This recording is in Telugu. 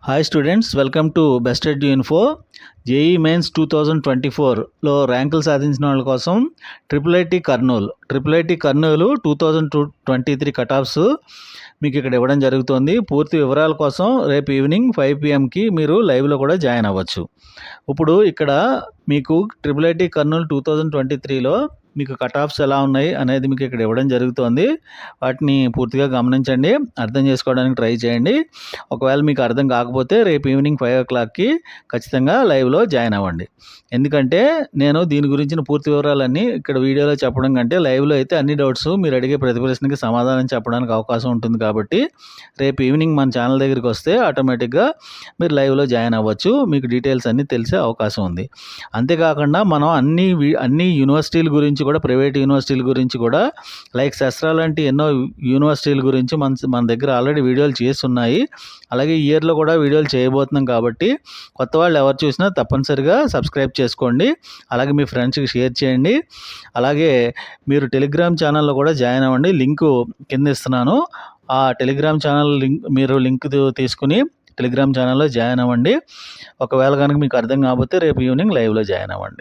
Hi students, welcome to best ed info. JEE mains 2024లో ర్యాంకులు సాధించిన వాళ్ళ కోసం triple IT Kurnool 2023 cut offs మీకు ఇక్కడ ఇవ్వడం జరుగుతుంది. పూర్తి వివరాల కోసం రేపు ఈవినింగ్ 5 PM మీరు లైవ్లో కూడా జాయిన్ అవ్వచ్చు. ఇప్పుడు ఇక్కడ మీకు ట్రిపుల్ ఐటీ కర్నూలు 2023లో మీకు కట్ ఆఫ్స్ ఎలా ఉన్నాయి అనేది మీకు ఇక్కడ ఇవ్వడం జరుగుతుంది. వాటిని పూర్తిగా గమనించండి, అర్థం చేసుకోవడానికి ట్రై చేయండి. ఒకవేళ మీకు అర్థం కాకపోతే రేపు ఈవినింగ్ 5 o'clockకి ఖచ్చితంగా లైవ్లో జాయిన్ అవ్వండి. ఎందుకంటే నేను దీని గురించిన పూర్తి వివరాలన్నీ ఇక్కడ వీడియోలో చెప్పడం కంటే లైవ్లో అయితే అన్ని డౌట్స్ మీరు అడిగే ప్రతి ప్రశ్నకి సమాధానం చెప్పడానికి అవకాశం ఉంటుంది. కాబట్టి రేపు ఈవినింగ్ మన ఛానల్ దగ్గరికి వస్తే ఆటోమేటిక్గా మీరు లైవ్లో జాయిన్ అవ్వచ్చు. మీకు డీటెయిల్స్ అన్నీ తెలిసే అవకాశం ఉంది. అంతేకాకుండా మనం అన్ని యూనివర్సిటీల గురించి కూడా, ప్రైవేట్ యూనివర్సిటీల గురించి కూడా, లైక్ శస్త్రా లాంటి ఎన్నో యూనివర్సిటీల గురించి మన దగ్గర ఆల్రెడీ వీడియోలు చేసి ఉన్నాయి. అలాగే ఈ ఇయర్లో కూడా వీడియోలు చేయబోతున్నాం. కాబట్టి కొత్త వాళ్ళు ఎవరు చూసినా తప్పనిసరిగా సబ్స్క్రైబ్ చేసుకోండి. అలాగే మీ ఫ్రెండ్స్కి షేర్ చేయండి. అలాగే మీరు టెలిగ్రామ్ ఛానల్లో కూడా జాయిన్ అవ్వండి. లింకు కింద ఇస్తున్నాను. ఆ టెలిగ్రామ్ ఛానల్ లింక్ తీసుకుని టెలిగ్రామ్ ఛానల్లో జాయిన్ అవ్వండి. ఒకవేళ కనుక మీకు అర్థం కాకపోతే రేపు ఈవినింగ్ లైవ్లో జాయిన్ అవ్వండి.